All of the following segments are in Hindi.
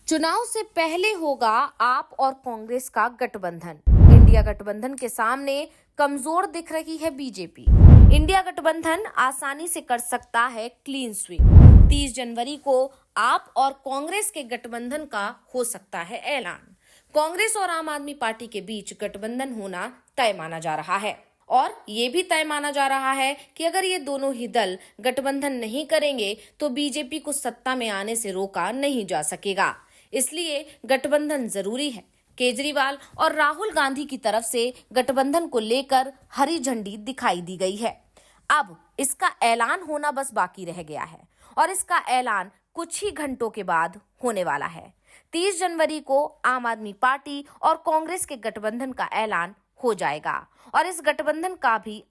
चुनाव से पहले होगा आप और कांग्रेस का गठबंधन। इंडिया गठबंधन के सामने कमजोर दिख रही है बीजेपी। इंडिया गठबंधन आसानी से कर सकता है क्लीन स्वीप। 30 जनवरी को आप और कांग्रेस के गठबंधन का हो सकता है ऐलान। कांग्रेस और आम आदमी पार्टी के बीच गठबंधन होना तय माना जा रहा है और ये भी तय माना जा रहा है कि अगर ये दोनों ही दल गठबंधन नहीं करेंगे तो बीजेपी को सत्ता में आने से रोका नहीं जा सकेगा। इसलिए गठबंधन जरूरी है। केजरीवाल और राहुल गांधी की तरफ से गठबंधन को लेकर हरी झंडी दिखाई दी गई है। अब इसका ऐलान होना बस बाकी रह गया है और इसका ऐलान कुछ ही घंटों के बाद होने वाला है। 30 जनवरी को आम आदमी पार्टी और कांग्रेस के गठबंधन का ऐलान हो जाएगा और इस गठबंधन का भी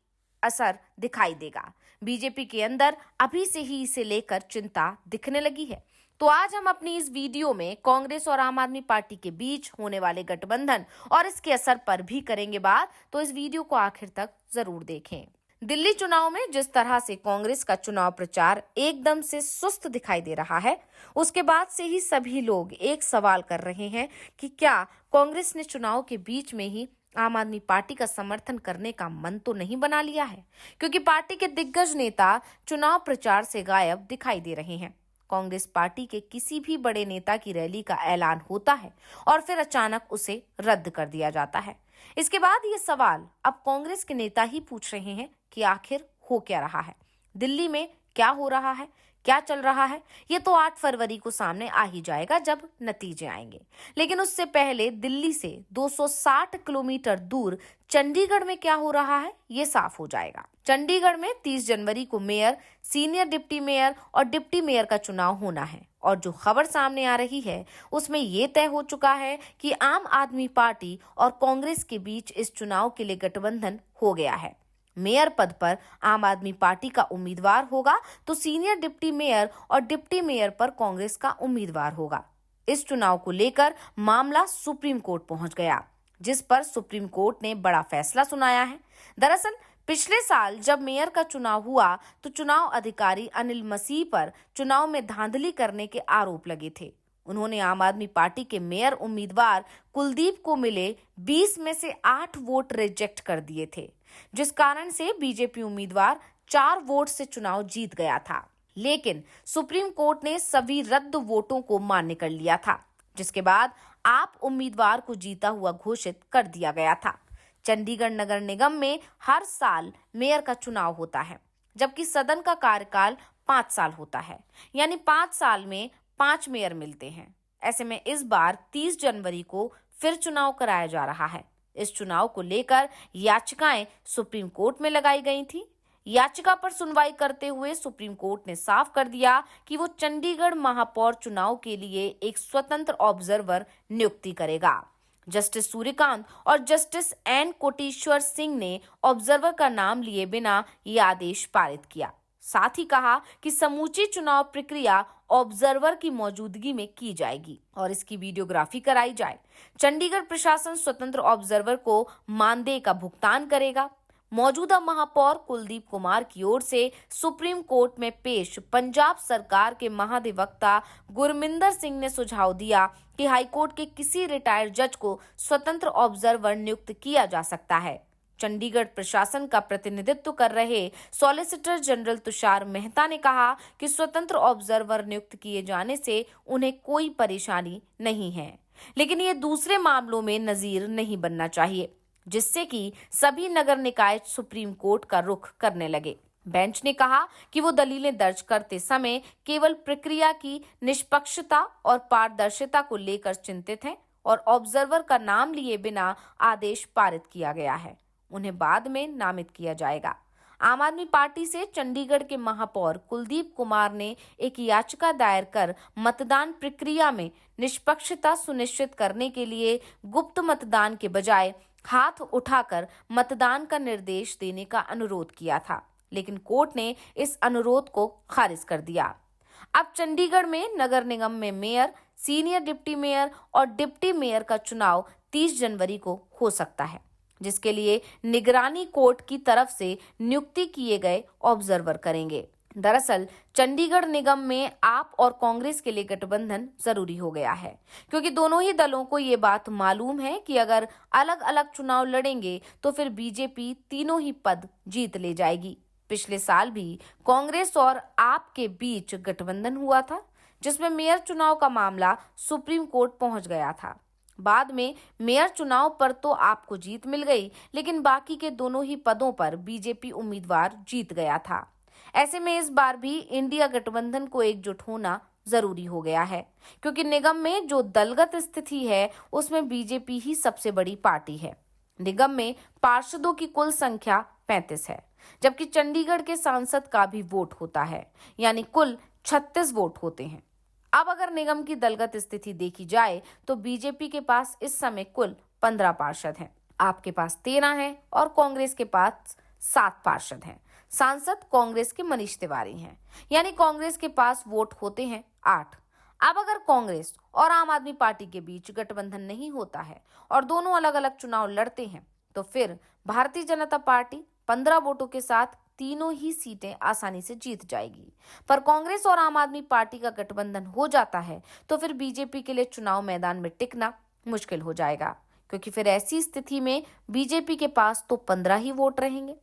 असर दिखाई देगा। बीजेपी के अंदर अभी से ही इसे लेकर चिंता दिखने लगी है। तो आज हम अपनी इस वीडियो में कांग्रेस और आम आदमी पार्टी के बीच होने वाले गठबंधन और इसके असर पर भी करेंगे बात, तो इस वीडियो को आखिर तक जरूर देखें। दिल्ली चुनाव में जिस तरह से कांग्रेस का चुनाव प्रचार एकदम से सुस्त दिखाई दे रहा है, उसके बाद से ही सभी लोग एक सवाल कर रहे हैं कि क्या कांग्रेस ने चुनाव के बीच में ही आम आदमी पार्टी का समर्थन करने का मन तो नहीं बना लिया है, क्योंकि पार्टी के दिग्गज नेता चुनाव प्रचार से गायब दिखाई दे रहे हैं। कांग्रेस पार्टी के किसी भी बड़े नेता की रैली का ऐलान होता है और फिर अचानक उसे रद्द कर दिया जाता है। इसके बाद ये सवाल अब कांग्रेस के नेता ही पूछ रहे हैं कि आखिर हो क्या रहा है, दिल्ली में क्या हो रहा है, क्या चल रहा है। ये तो 8 फरवरी को सामने आ ही जाएगा जब नतीजे आएंगे। लेकिन उससे पहले दिल्ली से 260 किलोमीटर दूर चंडीगढ़ में क्या हो रहा है ये साफ हो जाएगा। चंडीगढ़ में 30 जनवरी को मेयर, सीनियर डिप्टी मेयर और डिप्टी मेयर का चुनाव होना है और जो खबर सामने आ रही है उसमें ये तय हो चुका है कि आम आदमी पार्टी और कांग्रेस के बीच इस चुनाव के लिए गठबंधन हो गया है। मेयर पद पर आम आदमी पार्टी का उम्मीदवार होगा तो सीनियर डिप्टी मेयर और डिप्टी मेयर पर कांग्रेस का उम्मीदवार होगा। इस चुनाव को लेकर मामला सुप्रीम कोर्ट पहुंच गया, जिस पर सुप्रीम कोर्ट ने बड़ा फैसला सुनाया है। दरअसल पिछले साल जब मेयर का चुनाव हुआ तो चुनाव अधिकारी अनिल मसीह पर चुनाव में धांधली करने के आरोप लगे थे। उन्होंने आम आदमी पार्टी के मेयर उम्मीदवार कुलदीप को मिले 20 में से 8 वोट रिजेक्ट कर दिए थे, जिस कारण से बीजेपी उम्मीदवार 4 वोट से चुनाव जीत गया था। लेकिन सुप्रीम कोर्ट ने सभी रद्द वोटों को मान्य कर लिया था, जिसके बाद आप उम्मीदवार को जीता हुआ घोषित कर दिया गया था। चंडीगढ़ नगर निगम में हर साल मेयर का चुनाव होता है, जबकि सदन का कार्यकाल 5 साल होता है, यानी 5 साल में 5 मेयर मिलते हैं। ऐसे में इस बार 30 जनवरी को फिर चुनाव कराया जा रहा है। इस चुनाव को लेकर याचिकाएं सुप्रीम कोर्ट में लगाई गई थी। याचिका पर सुनवाई करते हुए सुप्रीम कोर्ट ने साफ कर दिया कि वो चंडीगढ़ महापौर चुनाव के लिए एक स्वतंत्र ऑब्जर्वर नियुक्ति करेगा। जस्टिस सूर्यकांत और जस्टिस एन कोटेश्वर सिंह ने ऑब्जर्वर का नाम लिए बिना ये आदेश पारित किया। साथ ही कहा कि समूची चुनाव प्रक्रिया ऑब्जर्वर की मौजूदगी में की जाएगी और इसकी वीडियोग्राफी कराई जाए। चंडीगढ़ प्रशासन स्वतंत्र ऑब्जर्वर को मानदेय का भुगतान करेगा। मौजूदा महापौर कुलदीप कुमार की ओर से सुप्रीम कोर्ट में पेश पंजाब सरकार के महाधिवक्ता गुरमिंदर सिंह ने सुझाव दिया कि हाईकोर्ट के किसी रिटायर्ड जज को स्वतंत्र ऑब्जर्वर नियुक्त किया जा सकता है। चंडीगढ़ प्रशासन का प्रतिनिधित्व कर रहे सॉलिसिटर जनरल तुषार मेहता ने कहा कि स्वतंत्र ऑब्जर्वर नियुक्त किए जाने से उन्हें कोई परेशानी नहीं है, लेकिन ये दूसरे मामलों में नजीर नहीं बनना चाहिए, जिससे कि सभी नगर निकाय सुप्रीम कोर्ट का रुख करने लगे। बेंच ने कहा कि वो दलीलें दर्ज करते समय केवल प्रक्रिया की निष्पक्षता और पारदर्शिता को लेकर चिंतित हैं और ऑब्जर्वर का नाम लिए बिना आदेश पारित किया गया है, उन्हें बाद में नामित किया जाएगा। आम आदमी पार्टी से चंडीगढ़ के महापौर कुलदीप कुमार ने एक याचिका दायर कर मतदान प्रक्रिया में निष्पक्षता सुनिश्चित करने के लिए गुप्त मतदान के बजाय हाथ उठाकर मतदान का निर्देश देने का अनुरोध किया था, लेकिन कोर्ट ने इस अनुरोध को खारिज कर दिया। अब चंडीगढ़ में नगर निगम में मेयर, सीनियर डिप्टी मेयर और डिप्टी मेयर का चुनाव 30 जनवरी को हो सकता है, जिसके लिए निगरानी कोर्ट की तरफ से नियुक्ति किए गए ऑब्जर्वर करेंगे। दरअसल चंडीगढ़ निगम में आप और कांग्रेस के लिए गठबंधन जरूरी हो गया है, क्योंकि दोनों ही दलों को ये बात मालूम है कि अगर अलग अलग चुनाव लड़ेंगे तो फिर बीजेपी तीनों ही पद जीत ले जाएगी। पिछले साल भी कांग्रेस और आप के बीच गठबंधन हुआ था, जिसमें मेयर चुनाव का मामला सुप्रीम कोर्ट पहुंच गया था। बाद में मेयर चुनाव पर तो आपको जीत मिल गई, लेकिन बाकी के दोनों ही पदों पर बीजेपी उम्मीदवार जीत गया था। ऐसे में इस बार भी इंडिया गठबंधन को एकजुट होना जरूरी हो गया है, क्योंकि निगम में जो दलगत स्थिति है उसमें बीजेपी ही सबसे बड़ी पार्टी है। निगम में पार्षदों की कुल संख्या 35 है, जबकि चंडीगढ़ के सांसद का भी वोट होता है, यानी कुल 36 वोट होते हैं। अब अगर निगम की दलगत स्थिति देखी जाए तो बीजेपी के पास इस समय कुल 15 पार्षद हैं, आपके पास 13 हैं और कांग्रेस के पास 7 पार्षद हैं। सांसद कांग्रेस के मनीष तिवारी हैं, यानी कांग्रेस के पास वोट होते हैं 8। अब अगर कांग्रेस और आम आदमी पार्टी के बीच गठबंधन नहीं होता है और दोनों अलग अलग चुनाव लड़ते हैं तो फिर भारतीय जनता पार्टी 15 वोटों के साथ तीनों ही सीटें आसानी से जीत जाएगी। पर कांग्रेस और आम आदमी पार्टी का गठबंधन हो जाता है तो फिर बीजेपी के लिए चुनाव मैदान में टिकना मुश्किल हो जाएगा, क्योंकि फिर ऐसी स्थिति में बीजेपी के पास तो 15 ही वोट रहेंगे,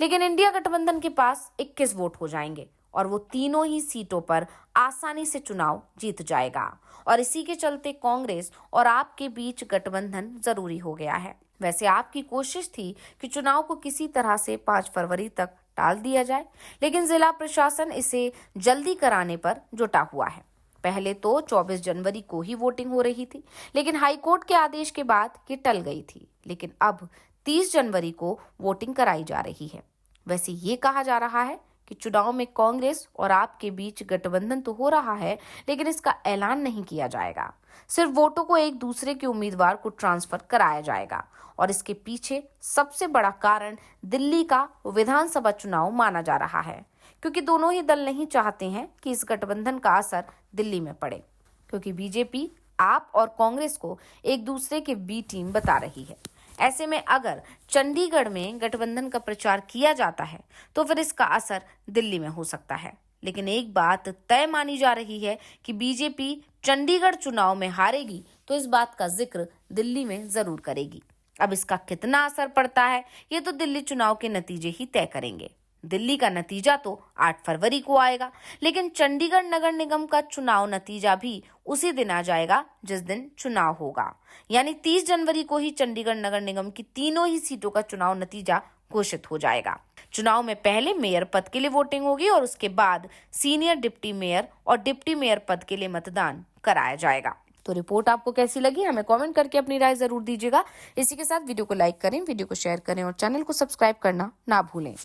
लेकिन इंडिया गठबंधन के पास 21 वोट हो जाएंगे और वो तीनों ही सीटों पर आसानी से चुनाव जीत जाएगा। और इसी के चलते कांग्रेस और आपके बीच गठबंधन जरूरी हो गया है। वैसे आपकी कोशिश थी कि चुनाव को किसी तरह से 5 फरवरी तक टाल दिया जाए, लेकिन जिला प्रशासन इसे जल्दी कराने पर जुटा हुआ है। पहले तो 24 जनवरी को ही वोटिंग हो रही थी, लेकिन हाईकोर्ट के आदेश के बाद ये टल गई थी। लेकिन अब 30 जनवरी को वोटिंग कराई जा रही है। वैसे ये कहा जा रहा है कि चुनाव में कांग्रेस और आपके बीच गठबंधन तो हो रहा है, लेकिन इसका ऐलान नहीं किया जाएगा। सिर्फ वोटों को एक दूसरे के उम्मीदवार को ट्रांसफर कराया जाएगा और इसके पीछे सबसे बड़ा कारण दिल्ली का विधानसभा चुनाव माना जा रहा है, क्योंकि दोनों ही दल नहीं चाहते हैं कि इस गठबंधन का असर दिल्ली में पड़े, क्योंकि बीजेपी आप और कांग्रेस को एक दूसरे के बी टीम बता रही है। ऐसे में अगर चंडीगढ़ में गठबंधन का प्रचार किया जाता है तो फिर इसका असर दिल्ली में हो सकता है। लेकिन एक बात तय मानी जा रही है कि बीजेपी चंडीगढ़ चुनाव में हारेगी तो इस बात का जिक्र दिल्ली में जरूर करेगी। अब इसका कितना असर पड़ता है ये तो दिल्ली चुनाव के नतीजे ही तय करेंगे। दिल्ली का नतीजा तो 8 फरवरी को आएगा, लेकिन चंडीगढ़ नगर निगम का चुनाव नतीजा भी उसी दिन आ जाएगा जिस दिन चुनाव होगा, यानी 30 जनवरी को ही चंडीगढ़ नगर निगम की तीनों ही सीटों का चुनाव नतीजा घोषित हो जाएगा। चुनाव में पहले मेयर पद के लिए वोटिंग होगी और उसके बाद सीनियर डिप्टी मेयर और डिप्टी मेयर पद के लिए मतदान कराया जाएगा। तो रिपोर्ट आपको कैसी लगी हमें कमेंट करके अपनी राय जरूर दीजिएगा। इसी के साथ वीडियो को लाइक करें, वीडियो को शेयर करें और चैनल को सब्सक्राइब करना ना भूलें।